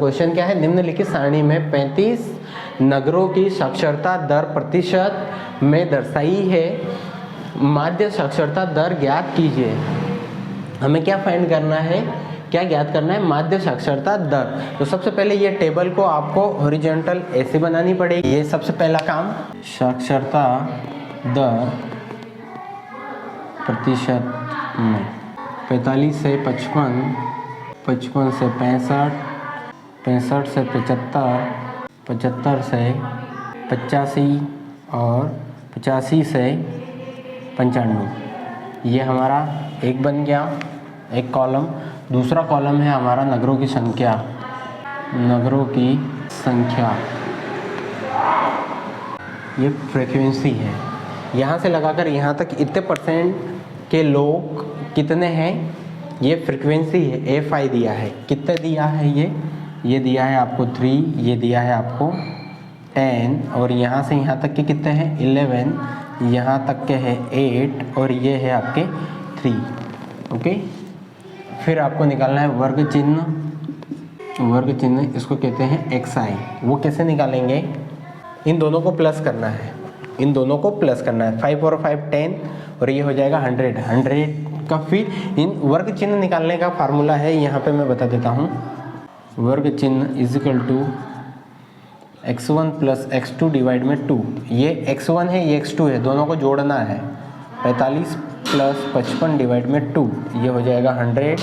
Question क्या है, निम्नलिखित सारणी में 35 नगरों की साक्षरता दर प्रतिशत में दर्शाई है, माध्य साक्षरता दर ज्ञात कीजिए। हमें क्या फाइंड करना है, क्या ज्ञात करना है, माध्य साक्षरता दर। तो सबसे पहले ये टेबल को आपको हॉरिजॉन्टल ऐसे बनानी पड़ेगी, ये सबसे पहला काम। साक्षरता दर प्रतिशत में 45 से 55, 55 से 65, 65 से 75, 75 से 85 और 85 से 95, ये हमारा एक बन गया, एक कॉलम। दूसरा कॉलम है हमारा नगरों की संख्या, नगरों की संख्या, ये फ्रीक्वेंसी है। यहाँ से लगाकर यहाँ तक इतने परसेंट के लोग कितने हैं, ये फ्रीक्वेंसी है, FI दिया है। कितने दिया है ये दिया है आपको 3, ये दिया है आपको 10, और यहाँ से यहाँ तक के कितने हैं 11, यहाँ तक के है 8, और ये है आपके 3। ओके, फिर आपको निकालना है वर्ग चिन्ह, वर्ग चिन्ह इसको कहते हैं XI। वो कैसे निकालेंगे, इन दोनों को प्लस करना है, इन दोनों को प्लस करना है। 5 और 5 10, और ये हो जाएगा 100, 100 का। फिर इन वर्ग चिन्ह निकालने का फार्मूला है, यहाँ पे मैं बता देता हूँ। वर्ग चिन्ह इज इक्वल टू x1 प्लस x2 डिवाइड में 2। ये x1 है, ये x2 है, दोनों को जोड़ना है। 45 प्लस 55 डिवाइड में 2, ये हो जाएगा 100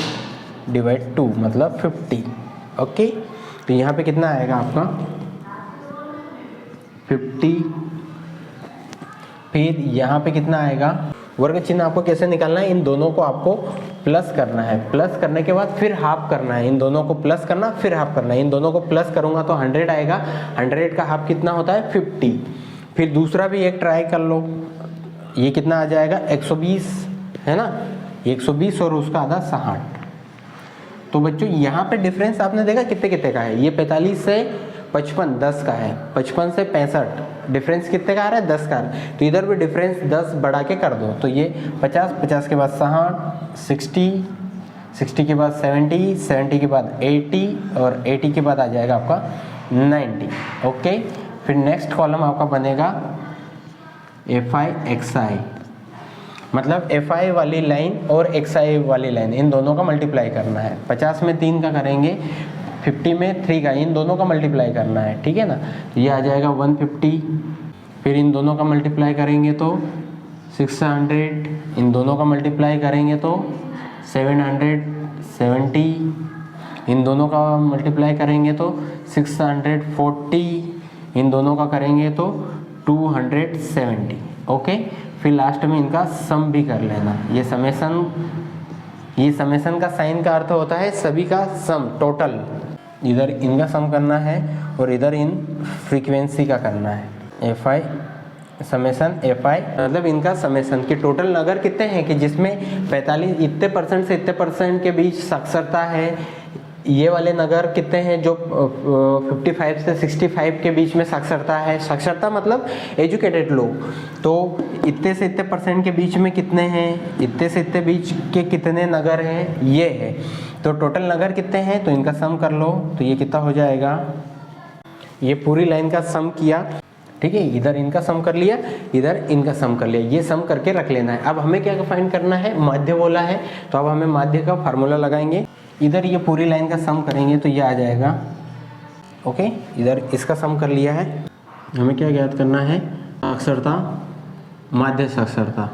डिवाइड 2 मतलब 50। ओके, तो यहाँ पे कितना आएगा आपका 50। फिर यहाँ पे कितना आएगा, वर्ग चिन्ह आपको कैसे निकालना है, इन दोनों को आपको प्लस करना है। प्लस करने के बाद फिर हाफ करना है, इन दोनों को प्लस करना फिर हाफ करना है। इन दोनों को प्लस करूँगा तो 100 आएगा, 100 का हाफ कितना होता है 50। फिर दूसरा भी एक ट्राई कर लो, ये कितना आ जाएगा 120 है ना, 120 और उसका आधा 60। तो बच्चों यहाँ पे डिफरेंस आपने देखा कितने कितने का है। ये 45 से 55 10 का है, 55 से 65 डिफरेंस कितने का आ रहा है 10 का। तो इधर भी डिफरेंस 10 बढ़ा के कर दो, तो ये 50, 50 के बाद 60, 60, 60 के बाद 70, 70 के बाद 80, और 80 के बाद आ जाएगा आपका 90। ओके, फिर नेक्स्ट कॉलम आपका बनेगा FI XI, मतलब FI वाली लाइन और XI वाली लाइन, इन दोनों का मल्टीप्लाई करना है। 50 में 3 का करेंगे, 50 में 3 का, इन दोनों का मल्टीप्लाई करना है, ठीक है ना। तो ये आ जाएगा 150, फिर इन दोनों का मल्टीप्लाई करेंगे तो 600, इन दोनों का मल्टीप्लाई करेंगे तो 770, इन दोनों का मल्टीप्लाई करेंगे तो 640, इन दोनों का करेंगे तो 270। ओके, फिर लास्ट में इनका सम भी कर लेना। ये समेशन का साइन का अर्थ होता है सभी का सम, टोटल। इधर इनका सम करना है और इधर इन फ्रीक्वेंसी का करना है। FI समेशन FI मतलब इनका समेशन कि टोटल नगर कितने हैं कि जिसमें 45 इतने परसेंट से इतने परसेंट के बीच साक्षरता है। ये वाले नगर कितने हैं जो 55 से 65 के बीच में साक्षरता है। साक्षरता मतलब एजुकेटेड लोग। तो इतने से इतने परसेंट के बीच में कितने हैं, इतने से इतने बीच के कितने नगर हैं, ये है। तो टोटल नगर कितने हैं, तो इनका सम कर लो। तो ये कितना हो जाएगा, ये पूरी लाइन का सम किया, ठीक है। इधर इनका सम कर लिया, इधर इनका सम कर लिया, ये सम करके रख लेना है। अब हमें क्या फाइंड करना है, माध्य बोला है तो अब हमें माध्य का फार्मूला लगाएंगे। इधर ये पूरी लाइन का सम करेंगे तो ये आ जाएगा। ओके, इधर इसका सम कर लिया है। हमें क्या ज्ञात करना है, साक्षरता, माध्य साक्षरता।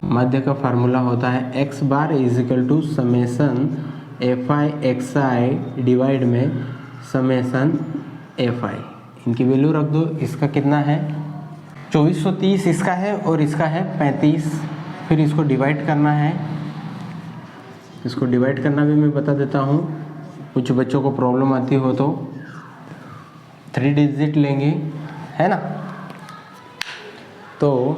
माध्य का फार्मूला होता है x bar is equal to summation FI XI divide में समेशन FI। इनकी वैल्यू रख दो। इसका कितना है 2430 इसका है और इसका है 35। फिर इसको डिवाइड करना है। इसको डिवाइड करना भी मैं बता देता हूँ, कुछ बच्चों को प्रॉब्लम आती हो तो 3 डिजिट लेंगे, है ना। तो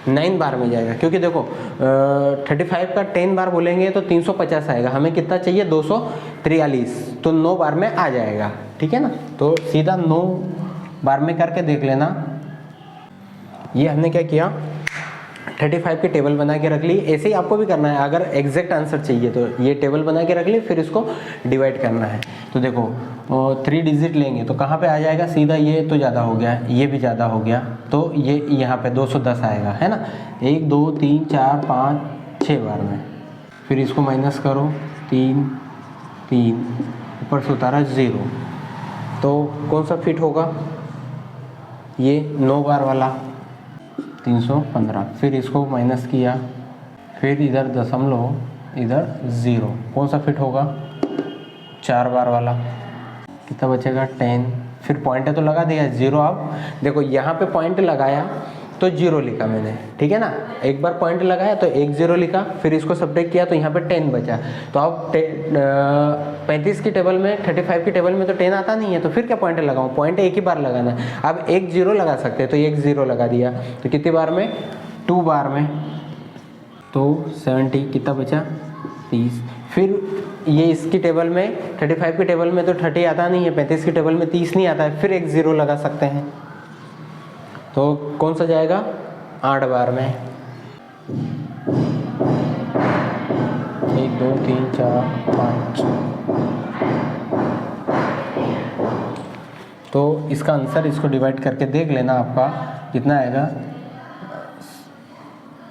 9 बार में जाएगा, क्योंकि देखो 35 का 10 बार बोलेंगे तो 350 आएगा। हमें कितना चाहिए 243, तो 9 बार में आ जाएगा, ठीक है ना। तो सीधा 9 बार में करके देख लेना। ये हमने क्या किया, 35 की टेबल बना के रख ली। ऐसे ही आपको भी करना है, अगर एग्जैक्ट आंसर चाहिए तो ये टेबल बना के रख ली, फिर इसको डिवाइड करना है। तो देखो 3 डिजिट लेंगे तो कहाँ पे आ जाएगा, सीधा ये तो ज़्यादा हो गया, ये भी ज़्यादा हो गया, तो ये यहाँ पे 210 आएगा, है ना। 1 2 3 4 5 6 बार में, फिर इसको माइनस करो, 3 3 ऊपर से उतारा 0, तो कौन सा फिट होगा, ये 9 बार वाला 315। फिर इसको माइनस किया, फिर इधर दशमलव, इधर 0, कौन सा फिट होगा, 4 बार वाला, कितना बचेगा 10। फिर पॉइंट तो लगा दिया 0। अब देखो यहाँ पे पॉइंट लगाया तो 0 लिखा मैंने, ठीक है ना। एक बार पॉइंट लगाया तो 1 0 लिखा, फिर इसको सब्ट्रैक्ट किया तो यहाँ पे 10 बचा। तो अब 35 की टेबल में, 35 की टेबल में तो 10 आता नहीं है, तो फिर क्या पॉइंट लगाऊं, पॉइंट एक ही बार लगाना है। अब 1 0 लगा सकते हैं, तो 1 0 लगा दिया, तो कितनी बार में, 2 बार में, तो 70, कितना बचा 30। फिर ये इसकी टेबल में, 35 की टेबल में तो 30 आता नहीं है, 35 की टेबल में 30 नहीं आता है, फिर 1 0 लगा सकते हैं, तो कौन सा जाएगा, 8 बार में, 1 2 3 4 5। तो इसका आंसर, इसको डिवाइड करके देख लेना, आपका कितना आएगा,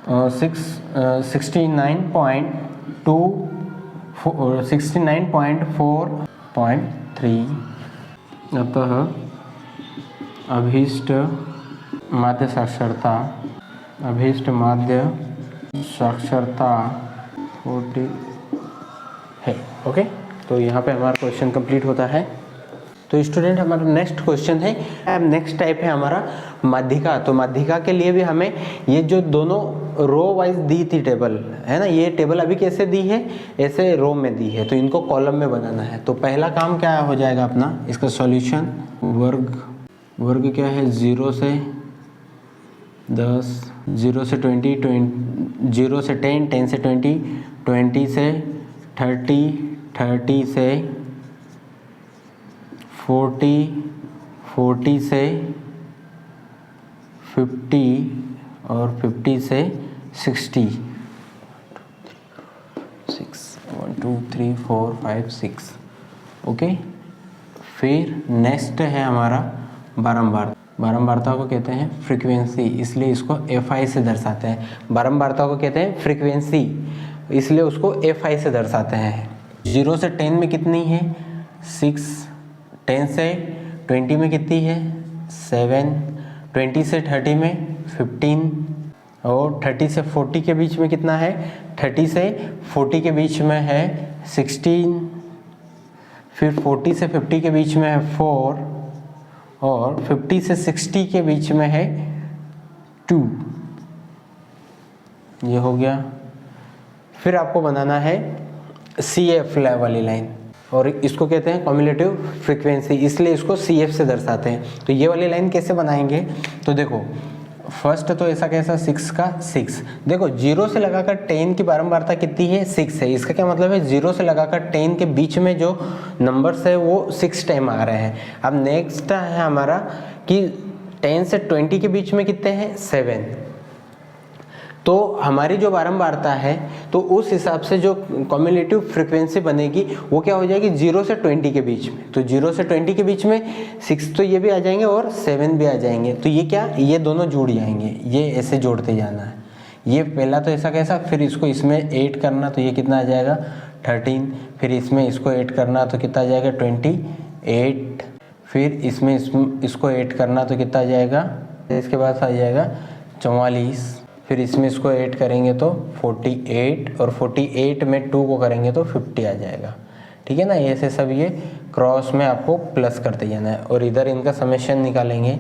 69.4.3। अतः अभीष्ट माध्य साक्षरता 40 है। ओके, तो यहाँ पे हमारा क्वेश्चन कंप्लीट होता है। तो स्टूडेंट, हमारा नेक्स्ट क्वेश्चन है, नेक्स्ट टाइप है हमारा माध्यिका। तो माध्यिका के लिए भी हमें ये जो दोनों रो वाइज दी थी टेबल, है ना, ये टेबल अभी कैसे दी है, ऐसे रो में दी है, तो इनको कॉलम में बनाना है। तो पहला काम क्या हो जाएगा अपना, इसका सॉल्यूशन, वर्ग क्या है, 0 से 10, 0 से 20, 0 से 10, 10 से 20, 20 से 30, 30 से 40, 40 से 50 और 50 से 60। 1 2 3 4 5 6। ओके, फिर नेक्स्ट है हमारा बारंबार। बारंबारता को कहते हैं फ्रीक्वेंसी, इसलिए इसको FI से दर्शाते हैं। बारंबारता को कहते हैं फ्रीक्वेंसी, इसलिए उसको FI से दर्शाते हैं। 0 से 10 में कितनी है, 6, 10 से 20 में कितनी है, 7, 20 से 30 में 15, और 30 से 40 के बीच में कितना है, 30 से 40 के बीच में है 16, फिर 40 से 50 के बीच में है 4, और 50 से 60 के बीच में है 2। ये हो गया। फिर आपको बनाना है CF वाली लाइन, और इसको कहते हैं कम्युलेटिव फ्रीक्वेंसी, इसलिए इसको CF से दर्शाते हैं। तो ये वाली लाइन कैसे बनाएंगे, तो देखो फर्स्ट तो ऐसा कैसा, 6 का 6। देखो 0 से लगाकर 10 की बारंबारता कितनी है, 6 है। इसका क्या मतलब है, 0 से लगाकर 10 के बीच में जो नंबर्स है वो 6 टाइम आ रहे हैं। अब नेक्स्ट है हमारा कि 10 से 20 के बीच में कितने हैं, 7। तो हमारी जो बारंबारता है, तो उस हिसाब से जो कम्युलेटिव फ्रीक्वेंसी बनेगी वो क्या हो जाएगी, 0 से 20 के बीच में। तो 0 से 20 के बीच में 6 तो ये भी आ जाएंगे और 7 भी आ जाएंगे। तो ये क्या, ये दोनों जुड़ जाएंगे, ये ऐसे जोड़ते जाना है। ये पहला तो ऐसा कैसा, फिर इसको इसमें 8 करना, तो ये कितना आ जाएगा 13, फिर इसमें इसको 8 करना तो कितना आ जाएगा 28, फिर इसमें इसको 8 करना तो कितना आ जाएगा, इसके बाद आ जाएगा 44, फिर इसमें इसको 8 करेंगे तो 48, और 48 में 2 को करेंगे तो 50 आ जाएगा। ठीक है ना, ऐसे सब ये क्रॉस में आपको प्लस करते जाना है, और इधर इनका समेशन निकालेंगे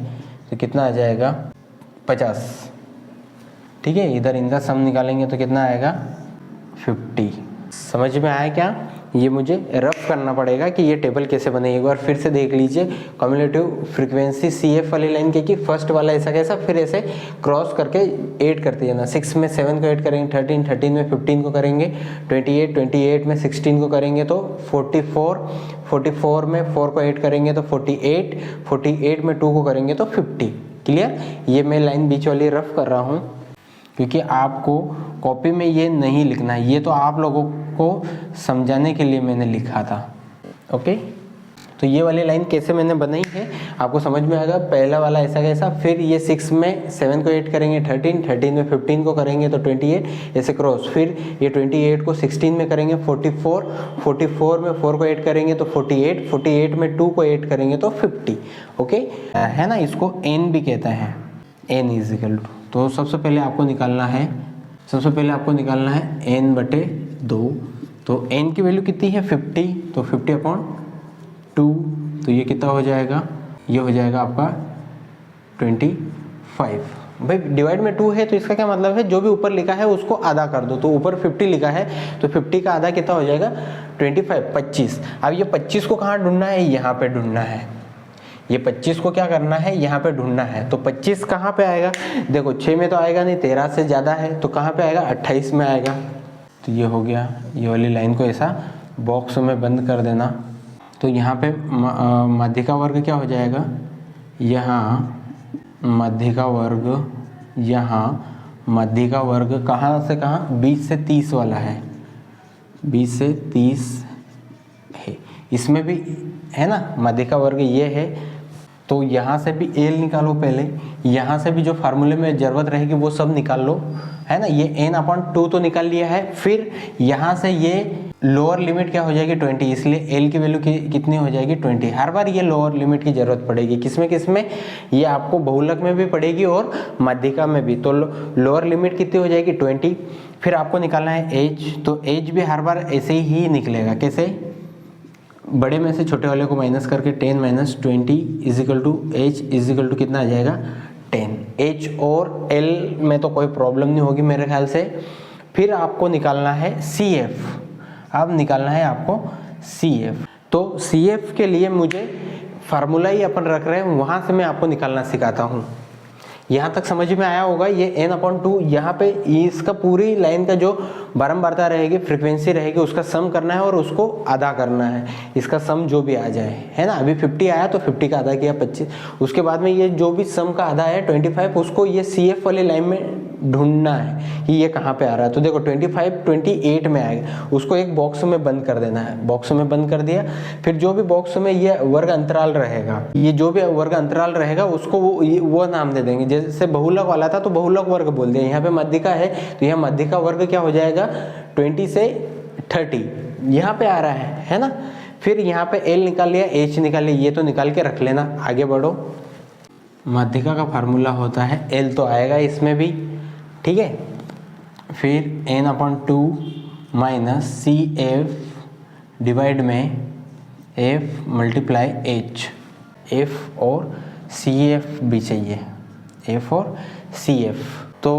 तो कितना आ जाएगा 50। ठीक है, इधर इनका सम निकालेंगे तो कितना आएगा 50। समझ में आया क्या, ये मुझे रफ करना पड़ेगा कि ये टेबल कैसे बनेगी। एक बार फिर से देख लीजिए, कम्युलेटिव फ्रीक्वेंसी CF वाली लाइन की फर्स्ट वाला ऐसा कैसा, फिर ऐसे क्रॉस करके 8 करते जाना। 6 में 7 को 8 करेंगे, 13, 13 में 15 को करेंगे, 28, 28 में 16 को करेंगे तो 44, 44 में 4 को 8 करेंगे तो 48, 48 में 2 को करेंगे तो 50। क्लियर, ये मैं लाइन बीच वाली रफ कर रहा हूँ। क्योंकि आपको कॉपी में ये नहीं लिखना है, ये तो आप लोगों को समझाने के लिए मैंने लिखा था। ओके, तो ये वाली लाइन कैसे मैंने बनाई है आपको समझ में आएगा। पहला वाला ऐसा कैसा, फिर ये 6 में 7 को 8 करेंगे 13, 13 में 15 को करेंगे तो 28, ऐसे क्रॉस। फिर ये 28 को 16 में करेंगे 44, 44 में 4 को 8 करेंगे तो 48, 48 में 2 को 8 करेंगे तो 50। ओके है ना, इसको n भी कहता है, n इजिकल टू। तो सबसे पहले आपको निकालना है n/2। तो n की वैल्यू कितनी है 50, तो 50/2, तो ये कितना हो जाएगा, ये हो जाएगा आपका 25। भाई डिवाइड में 2 है तो इसका क्या मतलब है, जो भी ऊपर लिखा है उसको आधा कर दो। तो ऊपर 50 लिखा है तो 50 का आधा कितना हो जाएगा 25, 25। अब ये 25 को कहाँ ढूंढना है, यहाँ पे ढूंढना है। ये 25 को क्या करना है, यहाँ पे ढूंढना है। तो 25 कहाँ पे आएगा, देखो 6 में तो आएगा नहीं, 13 से ज़्यादा है तो कहाँ पे आएगा 28 में आएगा। तो ये हो गया, ये वाली लाइन को ऐसा बॉक्स में बंद कर देना। तो यहाँ पे मध्य का वर्ग क्या हो जाएगा, यहाँ मध्य का वर्ग, यहाँ मध्य का वर्ग कहाँ से कहाँ 20 से 30 वाला है, 20 से 30 है, इसमें भी है ना मध्य का वर्ग ये है। तो यहाँ से भी एल निकालो पहले, यहाँ से भी जो फार्मूले में ज़रूरत रहेगी वो सब निकाल लो, है ना। ये n/2 तो निकाल लिया है। फिर यहाँ से ये लोअर लिमिट क्या हो जाएगी 20, इसलिए l की वैल्यू कितनी हो जाएगी 20। हर बार ये लोअर लिमिट की ज़रूरत पड़ेगी, किसमें किसमें, ये आपको बहुलक में भी पड़ेगी और माध्यिका में भी। तो लोअर लिमिट कितनी हो जाएगी 20। फिर आपको निकालना है h, तो h भी हर बार ऐसे ही निकलेगा। कैसे, बड़े में से छोटे वाले को माइनस करके 10 - 20 equal to h equal to कितना आ जाएगा 10। h और l में तो कोई प्रॉब्लम नहीं होगी मेरे ख्याल से। फिर आपको निकालना है CF, अब निकालना है आपको CF। तो CF के लिए मुझे फार्मूला ही अपन रख रहे हैं, वहाँ से मैं आपको निकालना सिखाता हूँ। यहाँ तक समझ में आया होगा। ये n/2 यहाँ पे इसका पूरी लाइन का जो बारंबारता रहेगी, फ्रीक्वेंसी रहेगी, उसका सम करना है और उसको आधा करना है। इसका सम जो भी आ जाए, है ना। अभी 50 आया तो 50 का आधा किया 25। उसके बाद में ये जो भी सम का आधा है 25, उसको ये CF वाली लाइन में ढूंढना है कि ये कहाँ पे आ रहा है। तो देखो 25 28 में आएगा, उसको एक बॉक्स में बंद कर देना है। बॉक्स में बंद कर दिया, फिर जो भी बॉक्स में ये वर्ग अंतराल रहेगा, ये जो भी वर्ग अंतराल रहेगा उसको वो नाम दे देंगे। जैसे बहुलक वाला था तो बहुलक वर्ग बोल दिया। यहाँ पे मध्यिका है तो यहाँ मध्यिका वर्ग क्या हो जाएगा 20 से 30 यहाँ पे आ रहा है ना। फिर यहाँ पे L निकाल लिया, H निकाल लिया, ये तो निकाल के रख लेना। आगे बढ़ो, मध्यिका का फार्मूला होता है L, तो आएगा इसमें भी, ठीक है। फिर n/2 माइनस CF डिवाइड में F मल्टीप्लाई H, F और CF भी चाहिए, F और CF। तो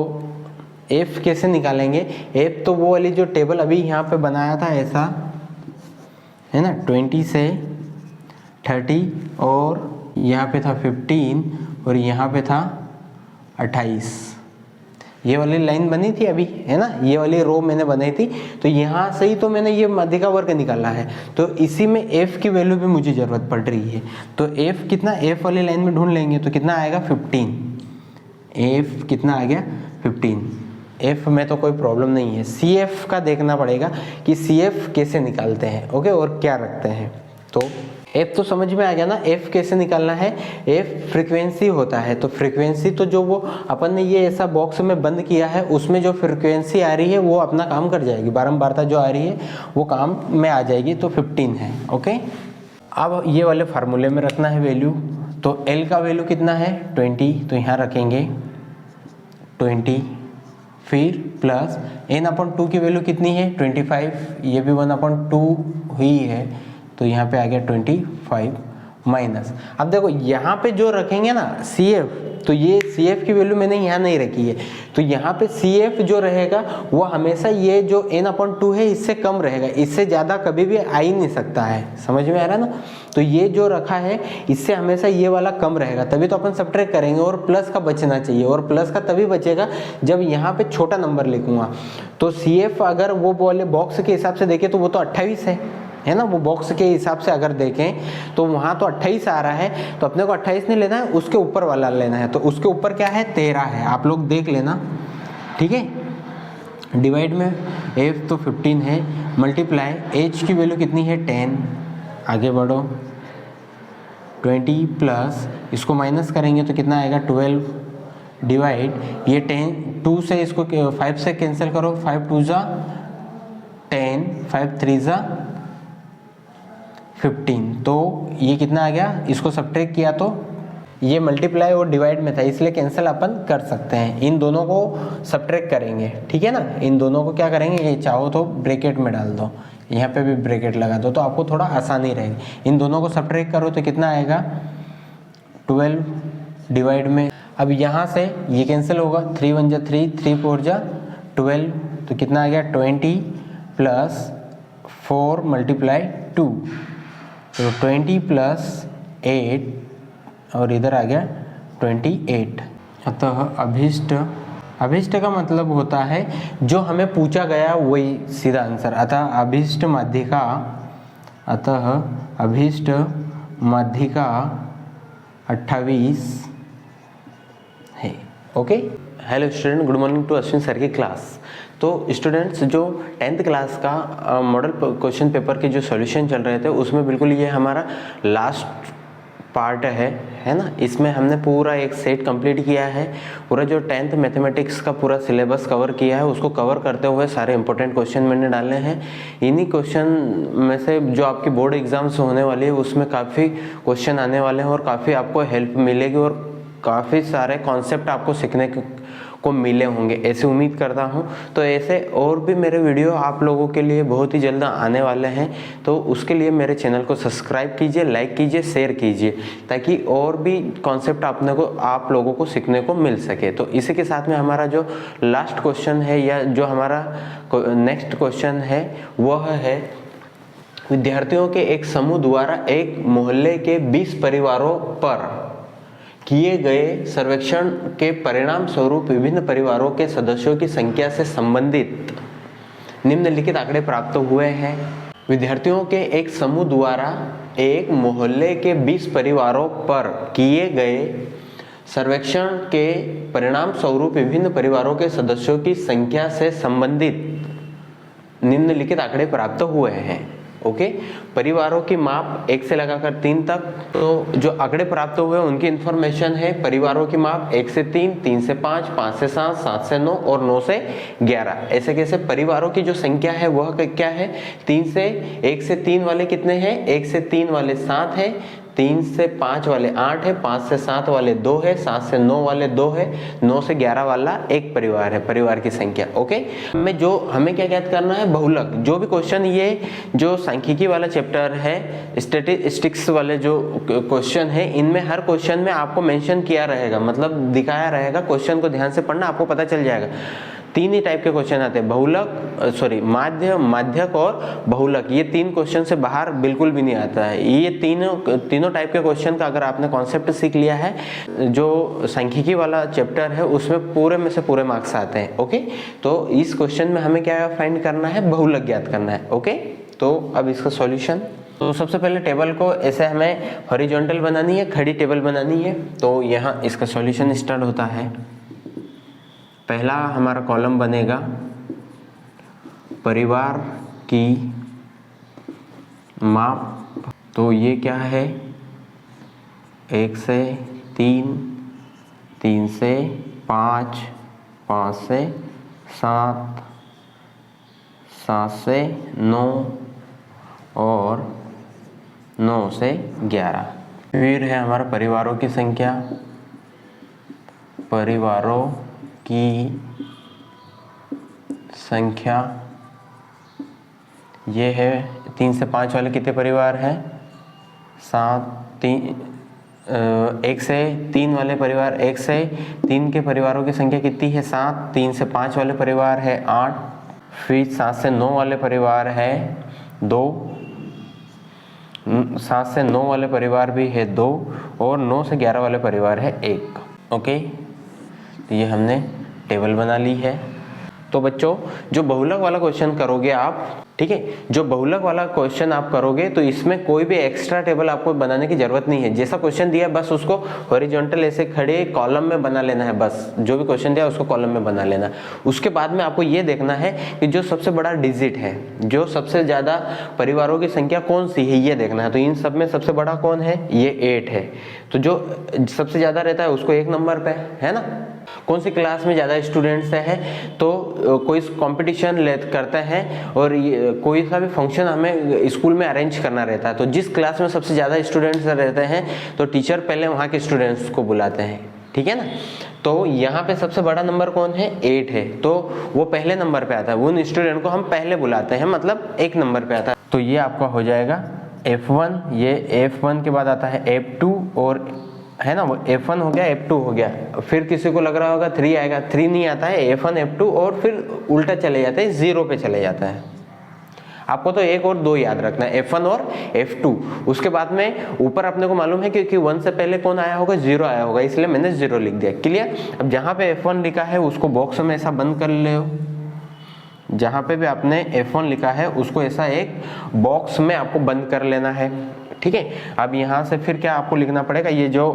F कैसे निकालेंगे, F तो वो वाली जो टेबल अभी यहाँ पे बनाया था ऐसा, है ना, 20 से 30 और यहाँ पे था 15 और यहाँ पे था 28। ये वाली लाइन बनी थी अभी, है ना, ये वाली रो मैंने बनाई थी। तो यहाँ से ही तो मैंने ये मध्यिका वर्ग निकाला है। तो इसी में F की वैल्यू भी मुझे ज़रूरत पड़ रही है। तो F कितना, F वाली लाइन में ढूंढ लेंगे तो कितना आएगा 15। F कितना आ गया 15। F में तो कोई प्रॉब्लम नहीं है। CF का देखना पड़ेगा कि CF कैसे निकालते हैं, ओके, और क्या रखते हैं। तो F तो समझ में आ गया ना, F कैसे निकालना है। F फ्रीक्वेंसी होता है। तो फ्रीक्वेंसी तो जो वो अपन ने ये ऐसा बॉक्स में बंद किया है उसमें जो फ्रीक्वेंसी आ रही है वो अपना काम कर जाएगी, बारंबारता जो आ रही है वो काम में आ जाएगी। तो 15 है, ओके। अब ये वाले फार्मूले में रखना है वैल्यू। तो L का वैल्यू कितना है 20, तो यहाँ रखेंगे 20। फिर प्लस n/2 की वैल्यू कितनी है 25, ये भी 1/2 हुई है तो यहाँ पे आ गया 25 माइनस। अब देखो यहाँ पे जो रखेंगे ना CF, तो ये CF की वैल्यू मैंने यहाँ नहीं रखी है। तो यहाँ पे CF जो रहेगा वो हमेशा ये जो n/2 है इससे कम रहेगा, इससे ज़्यादा कभी भी आ ही नहीं सकता है। समझ में आ रहा है ना। तो ये जो रखा है इससे हमेशा ये वाला कम रहेगा, तभी तो अपन सब्ट्रैक्ट करेंगे। और प्लस का बचना चाहिए, और प्लस का तभी बचेगा जब यहाँ पे छोटा नंबर लिखूंगा। तो CF अगर वो बोले बॉक्स के हिसाब से देखें तो वो तो 28 है ना। वो बॉक्स के हिसाब से अगर देखें तो वहाँ तो 28 आ रहा है, तो अपने को 28 नहीं लेना है, उसके ऊपर वाला लेना है। तो उसके ऊपर क्या है 13 है, आप लोग देख लेना। ठीक है। डिवाइड में एफ तो 15 है, मल्टीप्लाई एच की वैल्यू कितनी है 10, आगे बढ़ो 20 प्लस इसको माइनस करेंगे तो कितना आएगा 12, डिवाइड ये 10 2 से इसको 5 से कैंसिल करो, 5 2 जा 10, 5 3 जा 15, तो ये कितना आ गया, इसको सब्ट्रैक्ट किया तो ये मल्टीप्लाई और डिवाइड में था इसलिए कैंसिल अपन कर सकते हैं, इन दोनों को सब्ट्रैक्ट करेंगे, ठीक है ना। इन दोनों को क्या करेंगे, ये चाहो तो ब्रैकेट में डाल दो, यहाँ पे भी ब्रैकेट लगा दो तो आपको थोड़ा आसानी रहेगी। इन दोनों को सब्ट्रैक्ट करो तो कितना आएगा 12, डिवाइड में अब यहाँ से ये कैंसिल होगा, 3 1 जा 3, 3 4 जा 12, तो कितना आ गया 20 प्लस 4 मल्टीप्लाई 2, तो 20 प्लस 8 और इधर आ गया 28। अतः अभिष्ट का मतलब होता है जो हमें पूछा गया वही सीधा आंसर। अतः अभिष्ट माध्यिका 28 है। Okay, hello student, good morning to Ashwin sir की क्लास। तो स्टूडेंट्स जो 10th क्लास का मॉडल क्वेश्चन पेपर के जो सॉल्यूशन चल रहे थे उसमें बिल्कुल ये हमारा लास्ट पार्ट है ना। इसमें हमने पूरा एक सेट कंप्लीट किया है, पूरा जो 10th मैथमेटिक्स का पूरा सिलेबस कवर किया है उसको कवर करते हुए सारे इंपॉर्टेंट क्वेश्चन मैंने डाले हैं। इन्हीं क्वेश्चन में से जो आपकी बोर्ड एग्जाम्स होने वाली है उसमें काफ़ी क्वेश्चन आने वाले हैं और काफ़ी आपको हेल्प मिलेगी और काफ़ी सारे कॉन्सेप्ट आपको सीखने को मिले होंगे, ऐसे उम्मीद करता हूं। तो ऐसे और भी मेरे वीडियो आप लोगों के लिए बहुत ही जल्द आने वाले हैं, तो उसके लिए मेरे चैनल को सब्सक्राइब कीजिए, लाइक कीजिए, शेयर कीजिए, ताकि और भी कॉन्सेप्ट आप लोगों को सीखने को मिल सके। तो इसी के साथ में हमारा जो लास्ट क्वेश्चन है या जो हमारा नेक्स्ट क्वेश्चन है वह है, विद्यार्थियों के एक समूह द्वारा एक मोहल्ले के 20 परिवारों पर किए गए सर्वेक्षण के परिणाम स्वरूप विभिन्न परिवारों के सदस्यों की संख्या से संबंधित निम्नलिखित आंकड़े प्राप्त हुए हैं। विद्यार्थियों के एक समूह द्वारा एक मोहल्ले के 20 परिवारों पर किए गए सर्वेक्षण के परिणाम स्वरूप विभिन्न परिवारों के सदस्यों की संख्या से संबंधित निम्नलिखित आंकड़े प्राप्त हुए हैं। ओके, परिवारों की माप 1 से लगाकर 3 तक, तो जो आंकड़े प्राप्त हुए उनकी इंफॉर्मेशन है। परिवारों की माप 1 से 3, 3 से 5, 5 से 7, 7 से 9 और 9 से 11। ऐसे कैसे परिवारों की जो संख्या है वह क्या है, 1 से 3 वाले कितने हैं, 1 से 3 वाले 7 है, 3 से 5 वाले 8 है, 5 से 7 वाले 2 है, 7 से 9 वाले 2 है, 9 से 11 वाला एक परिवार है, परिवार की संख्या। ओके, हमें क्या ज्ञात करना है, बहुलक। जो भी क्वेश्चन ये जो सांख्यिकी वाला चैप्टर है, स्टैटिस्टिक्स वाले जो क्वेश्चन है, इनमें हर क्वेश्चन में आपको मेंशन किया रहेगा, मतलब दिखाया रहेगा। क्वेश्चन को ध्यान से पढ़ना, आपको पता चल जाएगा। 3 ही टाइप के क्वेश्चन आते हैं, माध्य, माध्यक और बहुलक। ये 3 क्वेश्चन से बाहर बिल्कुल भी नहीं आता है। ये तीनों टाइप के क्वेश्चन का अगर आपने कॉन्सेप्ट सीख लिया है, जो सांख्यिकी वाला चैप्टर है उसमें पूरे में से पूरे मार्क्स आते हैं। ओके, तो इस क्वेश्चन में हमें क्या फाइंड करना है, बहुलक ज्ञात करना है। ओके, तो अब इसका सॉल्यूशन, तो सबसे पहले टेबल को ऐसे हमें हॉरिजॉन्टल बनानी है, खड़ी टेबल बनानी है। तो यहाँ इसका सॉल्यूशन स्टार्ट होता है। पहला हमारा कॉलम बनेगा परिवार की माप, तो ये क्या है, 1 से 3, 3 से 5, 5 से 7, 7 से 9 और 9 से 11। फिर है हमारा परिवारों की संख्या, परिवारों की संख्या ये है, 3 से 5 वाले कितने परिवार हैं, 7, 1 से 3 वाले परिवार, 1 से 3 के परिवारों की संख्या कितनी है, 7, 3 से 5 वाले परिवार है 8, फिर 7 से 9 वाले परिवार है 2, 7 से 9 वाले परिवार भी है 2 और 9 से 11 वाले परिवार है 1। ओके, तो ये हमने टेबल बना ली है। तो बच्चों जो बहुलक वाला क्वेश्चन करोगे आप, ठीक है। जो बहुलक वाला क्वेश्चन आप करोगे तो इसमें कोई भी एक्स्ट्रा टेबल आपको बनाने की जरूरत नहीं है। जैसा क्वेश्चन दिया बस उसको हॉरिजॉन्टल ऐसे खड़े कॉलम में बना लेना है, बस जो भी क्वेश्चन दिया उसको कॉलम में बना लेना। उसके बाद में आपको ये देखना है कि जो सबसे बड़ा डिजिट है, जो सबसे ज्यादा परिवारों की संख्या कौन सी है ये देखना है। तो इन सब में सबसे बड़ा कौन है, ये 8 है। तो जो सबसे ज्यादा रहता है उसको 1 नंबर पे है ना। कौन सी क्लास में ज़्यादा स्टूडेंट्स है तो कोई कंपटीशन करते हैं और कोई सा भी फंक्शन हमें स्कूल में अरेंज करना रहता है, तो जिस क्लास में सबसे ज़्यादा स्टूडेंट्स रहते हैं तो टीचर पहले वहाँ के स्टूडेंट्स को बुलाते हैं, ठीक है ना। तो यहाँ पे सबसे बड़ा नंबर कौन है, 8 है, तो वो पहले नंबर पे आता है। उन स्टूडेंट को हम पहले बुलाते हैं, मतलब 1 नंबर पे आता है। तो ये आपका हो जाएगा F1, ये F1 के बाद आता है F2 और है ना, वो F1 हो गया, F2 हो गया। फिर किसी को लग रहा होगा 3 आएगा, 3 नहीं आता है, F1 F2 और फिर उल्टा चले जाते हैं, 0 पे चले जाता है। आपको तो 1 और 2 याद रखना है, F1 और F2। उसके बाद में ऊपर अपने को मालूम है क्योंकि 1 से पहले कौन आया होगा, 0 आया होगा, इसलिए मैंने 0 लिख दिया। क्लियर। अब जहाँ पे F1 लिखा है उसको बॉक्स में ऐसा बंद कर ले, जहाँ पे भी आपने F1 लिखा है उसको ऐसा एक बॉक्स में आपको बंद कर लेना है, ठीक है। अब यहाँ से फिर क्या आपको लिखना पड़ेगा, ये जो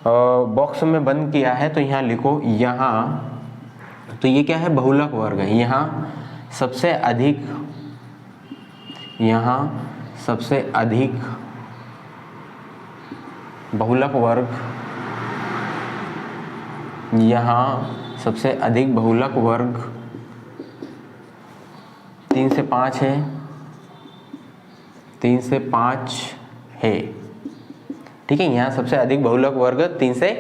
बॉक्स में बंद किया है तो यहाँ लिखो, यहाँ तो ये क्या है, बहुलक वर्ग है। यहाँ सबसे अधिक, यहाँ सबसे अधिक बहुलक वर्ग, यहाँ सबसे अधिक बहुलक वर्ग 3 से 5 है, 3 से 5 है, ठीक है। यहाँ सबसे अधिक बहुलक वर्ग 3 से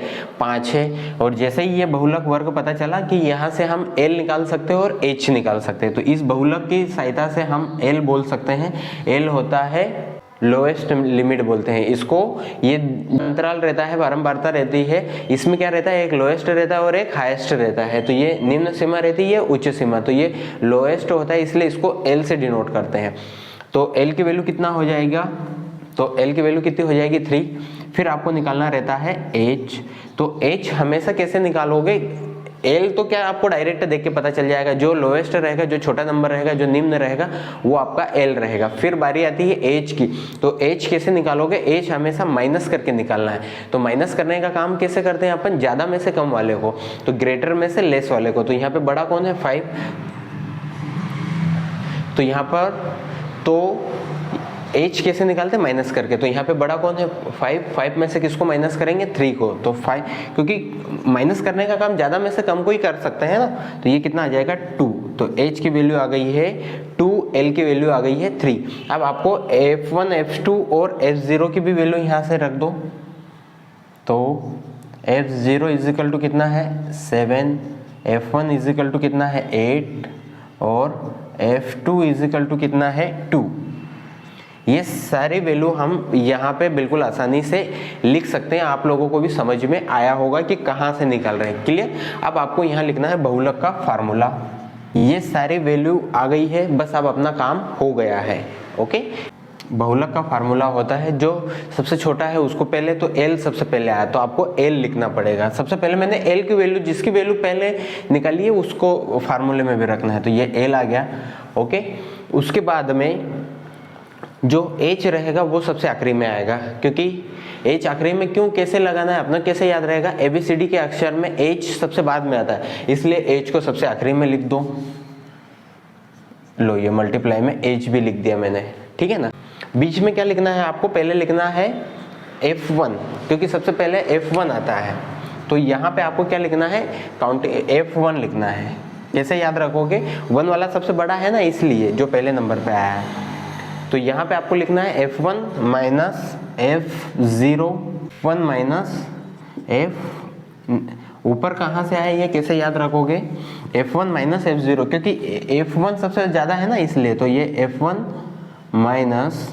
5 है। और जैसे ही ये बहुलक वर्ग पता चला कि यहाँ से हम L निकाल सकते हैं और H निकाल सकते हैं, तो इस बहुलक की सहायता से हम L बोल सकते हैं। L होता है लोएस्ट लिमिट बोलते हैं इसको। ये अंतराल रहता है, बारंबारता रहती है, इसमें क्या रहता है, एक लोएस्ट रहता है और एक हाईएस्ट रहता है। तो ये निम्न सीमा रहती है, उच्च सीमा, तो ये लोएस्ट होता है, इसलिए इसको L से डिनोट करते हैं। तो L की वैल्यू कितना हो जाएगा, तो L की वैल्यू कितनी हो जाएगी, 3। फिर आपको निकालना रहता है H। तो H हमेशा कैसे निकालोगे, L तो क्या आपको डायरेक्ट देख के पता चल जाएगा, जो लोएस्ट रहेगा, जो छोटा नंबर रहेगा, जो निम्न रहेगा वो आपका L रहेगा। फिर बारी आती है H की, तो H कैसे निकालोगे, H हमेशा माइनस करके निकालना है। तो माइनस करने का काम कैसे करते हैं अपन, ज्यादा में से कम वाले को, तो ग्रेटर में से लेस वाले को। तो यहाँ पे बड़ा कौन है, 5, तो यहाँ पर तो H कैसे निकालते हैं, माइनस करके। तो यहाँ पे बड़ा कौन है, 5 में से किसको माइनस करेंगे, 3 को। तो 5, क्योंकि माइनस करने का काम ज्यादा में से कम को ही कर सकते हैं ना, तो ये कितना आ जाएगा, 2। तो H की वैल्यू आ गई है 2, L की वैल्यू आ गई है 3। अब आपको F1 F2 और F0 की भी वैल्यू यहाँ से रख दो। तो F0 इजिकल टू कितना है, 7, F1 इजिकल टू कितना है, 8 और F2 इजिकल टू कितना है, 2। ये सारी वैल्यू हम यहाँ पे बिल्कुल आसानी से लिख सकते हैं। आप लोगों को भी समझ में आया होगा कि कहाँ से निकाल रहे हैं। क्लियर। अब आपको यहाँ लिखना है बहुलक का फार्मूला। ये सारी वैल्यू आ गई है, बस अब अपना काम हो गया है। ओके। बहुलक का फार्मूला होता है, जो सबसे छोटा है उसको पहले, तो L सबसे पहले आया तो आपको L लिखना पड़ेगा। सबसे पहले मैंने L की वैल्यू, जिसकी वैल्यू पहले निकाली है उसको फार्मूले में भी रखना है, तो ये L आ गया। ओके। उसके बाद में जो H रहेगा वो सबसे आखिरी में आएगा, क्योंकि H आखिरी में क्यों, कैसे लगाना है अपना, कैसे याद रहेगा, ABCD के अक्षर में H सबसे बाद में आता है, इसलिए H को सबसे आखिरी में लिख दो। लो ये मल्टीप्लाई में H भी लिख दिया मैंने, ठीक है ना। बीच में क्या लिखना है आपको, पहले लिखना है F1, क्योंकि सबसे पहले F1 आता है। तो यहाँ पे आपको क्या लिखना है, काउंट F1 लिखना है। कैसे याद रखोगे, 1 वाला सबसे बड़ा है ना, इसलिए जो पहले नंबर पे आया है। तो यहाँ पे आपको लिखना है F1 minus F0, 1 minus F, ऊपर कहाँ से आया ये कैसे याद रखोगे, F1 माइनस F0, क्योंकि F1 सबसे ज़्यादा है ना इसलिए, तो ये F1 माइनस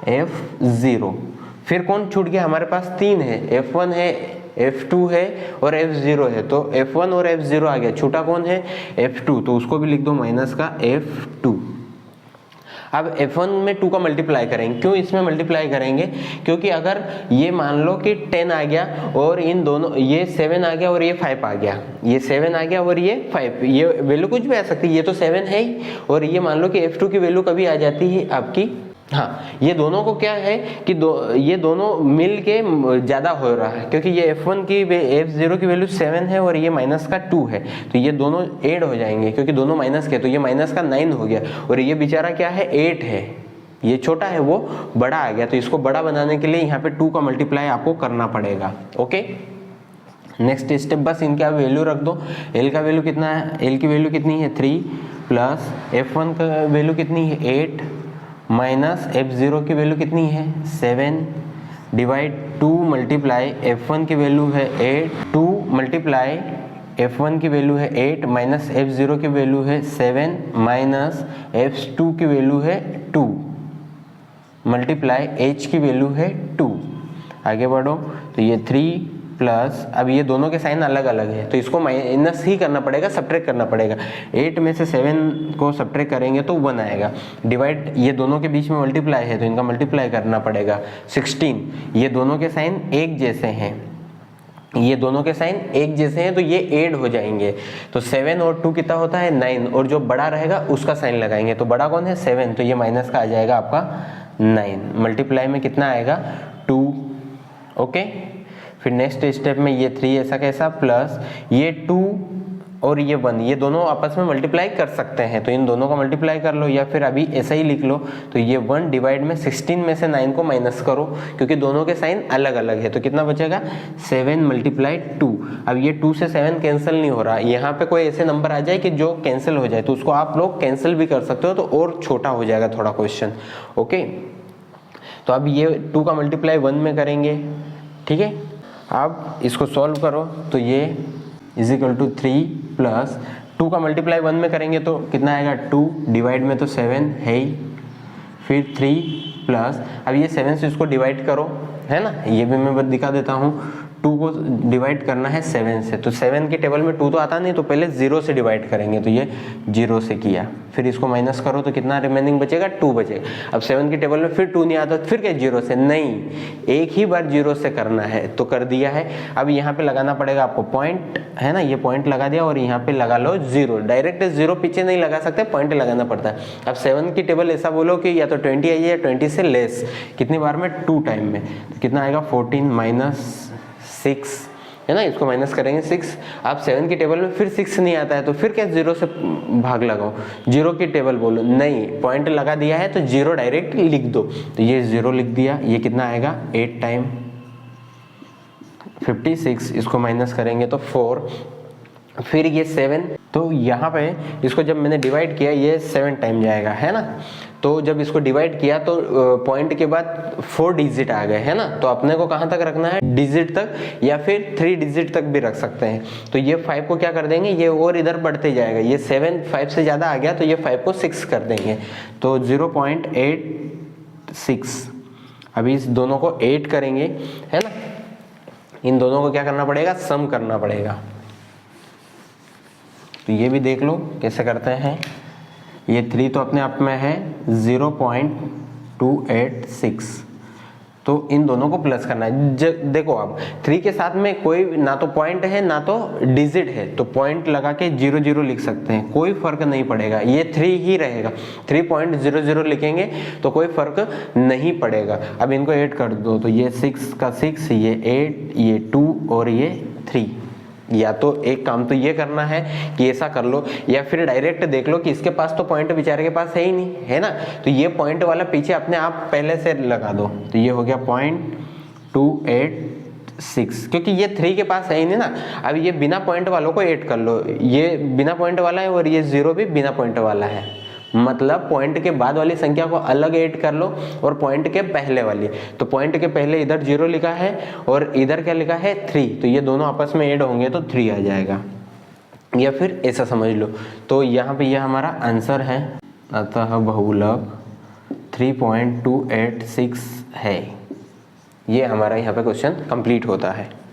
F0। फिर कौन छूट गया, हमारे पास 3 है, F1 है, F2 है और F0 है, तो F1 और F0 आ गया, छूटा कौन है, F2, तो उसको भी लिख दो माइनस का F2। अब F1 में 2 का मल्टीप्लाई करेंगे। क्यों इसमें मल्टीप्लाई करेंगे? क्योंकि अगर ये मान लो कि 10 आ गया और इन दोनों, ये 7 आ गया और ये 5 आ गया, ये 7 आ गया और ये 5, ये वैल्यू कुछ भी आ सकती है, ये तो 7 है ही, और ये मान लो कि F2 की वैल्यू कभी आ जाती है आपकी, हाँ, ये दोनों को क्या है कि ये दोनों मिल के ज़्यादा हो रहा है, क्योंकि ये F1 की F0 की वैल्यू 7 है और ये माइनस का 2 है, तो ये दोनों ऐड हो जाएंगे क्योंकि दोनों माइनस के, तो ये माइनस का 9 हो गया और ये बेचारा क्या है 8 है, ये छोटा है वो बड़ा आ गया, तो इसको बड़ा बनाने के लिए यहाँ पे 2 का मल्टीप्लाई आपको करना पड़ेगा। ओके, नेक्स्ट स्टेप, बस इनका वैल्यू रख दो। L का वैल्यू कितना है? L की वैल्यू कितनी है 3 प्लस F1 का वैल्यू कितनी है 8 माइनस F0 की वैल्यू कितनी है 7 डिवाइड 2 मल्टीप्लाई F1 की वैल्यू है 8, 2 मल्टीप्लाई F1 की वैल्यू है 8 माइनस F0 की वैल्यू है 7 माइनस F2 की वैल्यू है 2 मल्टीप्लाई H की वैल्यू है 2। आगे बढ़ो, तो ये 3 प्लस, अब ये दोनों के साइन अलग अलग है तो इसको माइनस ही करना पड़ेगा, सब्ट्रैक्ट करना पड़ेगा। 8 में से 7 को सब्ट्रैक्ट करेंगे तो 1 आएगा, डिवाइड, ये दोनों के बीच में मल्टीप्लाई है तो इनका मल्टीप्लाई करना पड़ेगा। 16, ये दोनों के साइन एक जैसे हैं, ये दोनों के साइन एक जैसे हैं तो ये ऐड हो जाएंगे, तो 7 और 2 कितना होता है 9, और जो बड़ा रहेगा उसका साइन लगाएंगे, तो बड़ा कौन है 7, तो ये माइनस का आ जाएगा आपका 9, मल्टीप्लाई में कितना आएगा 2। ओके, फिर नेक्स्ट स्टेप में ये 3 ऐसा कैसा प्लस ये 2 और ये 1, ये दोनों आपस में मल्टीप्लाई कर सकते हैं तो इन दोनों का मल्टीप्लाई कर लो, या फिर अभी ऐसा ही लिख लो, तो ये 1 डिवाइड में 16 में से 9 को माइनस करो क्योंकि दोनों के साइन अलग अलग है, तो कितना बचेगा 7 मल्टीप्लाई 2। अब ये 2 से 7 कैंसिल नहीं हो रहा, यहाँ पे कोई ऐसे नंबर आ जाए कि जो कैंसिल हो जाए तो उसको आप लोग कैंसिल भी कर सकते हो, तो और छोटा हो जाएगा थोड़ा क्वेश्चन। ओके, तो अब ये 2 का मल्टीप्लाई 1 में करेंगे, ठीक है। अब इसको सॉल्व करो, तो ये इज इक्वल टू 3 प्लस 2 का मल्टीप्लाई 1 में करेंगे तो कितना आएगा 2 डिवाइड में तो 7 है ही, फिर 3 प्लस, अब ये 7 से इसको डिवाइड करो, है ना, ये भी मैं दिखा देता हूँ। 2 को डिवाइड करना है 7 से, तो 7 के टेबल में 2 तो आता नहीं, तो पहले 0 से डिवाइड करेंगे, तो ये 0 से किया, फिर इसको माइनस करो तो कितना रिमेनिंग बचेगा 2 बचेगा। अब 7 के टेबल में फिर 2 नहीं आता, फिर क्या 0 से, नहीं, एक ही बार 0 से करना है, तो कर दिया है। अब यहाँ पे लगाना पड़ेगा आपको पॉइंट, है ना, ये पॉइंट लगा दिया और यहाँ पे लगा लो 0, डायरेक्ट 0 पीछे नहीं लगा सकते, पॉइंट लगाना पड़ता है। अब 7 की टेबल ऐसा बोलो कि या तो 20 आई है या 20 से लेस, कितनी बार में 2 टाइम में, तो कितना आएगा 14 माइनस 6, है ना, इसको माइनस करेंगे 6। आप 7 की टेबल में फिर 6 नहीं आता है तो फिर क्या 0 से भाग लगाओ, 0 की टेबल बोलो, नहीं, पॉइंट लगा दिया है तो 0 डायरेक्ट लिख दो, तो ये 0 लिख दिया, ये कितना आएगा 8 टाइम 56, इसको माइनस करेंगे तो 4, फिर ये 7, तो यहाँ पे इसको जब मैंने डिवाइड किया ये 7 टाइम जाएगा, है ना, तो जब इसको डिवाइड किया तो पॉइंट के बाद 4 डिजिट आ गए, है ना, तो अपने को कहाँ तक रखना है, डिजिट तक, या फिर 3 डिजिट तक भी रख सकते हैं। तो ये 5 को क्या कर देंगे, ये और इधर बढ़ते जाएगा, ये 7 5 से ज़्यादा आ गया तो ये 5 को 6 कर देंगे, तो 0.86। अभी इस दोनों को 8 करेंगे, है ना, इन दोनों को क्या करना पड़ेगा, सम करना पड़ेगा, तो ये भी देख लो कैसे करते हैं। ये 3 तो अपने आप में है 0.286, तो इन दोनों को प्लस करना है। देखो अब 3 के साथ में कोई ना तो पॉइंट है ना तो डिजिट है, तो पॉइंट लगा के 0 0 लिख सकते हैं, कोई फर्क नहीं पड़ेगा, ये 3 ही रहेगा, 3.00 लिखेंगे तो कोई फर्क नहीं पड़ेगा। अब इनको ऐड कर दो, तो ये 6 का 6, ये 8, ये 2 और ये 3। या तो एक काम तो ये करना है कि ऐसा कर लो, या फिर डायरेक्ट देख लो कि इसके पास तो पॉइंट बेचारे के पास है ही नहीं, है ना, तो ये पॉइंट वाला पीछे अपने आप पहले से लगा दो, तो ये हो गया 0.286, क्योंकि ये 3 के पास है ही नहीं ना। अब ये बिना पॉइंट वालों को ऐड कर लो, ये बिना पॉइंट वाला है और ये 0 भी बिना पॉइंट वाला है, मतलब पॉइंट के बाद वाली संख्या को अलग ऐड कर लो और पॉइंट के पहले वाली, तो पॉइंट के पहले इधर 0 लिखा है और इधर क्या लिखा है 3, तो ये दोनों आपस में ऐड होंगे तो 3 आ जाएगा, या फिर ऐसा समझ लो। तो यहाँ पे यह हमारा आंसर है, अतः बहुलक 3.286 है। ये हमारा यहाँ पे क्वेश्चन कंप्लीट होता है।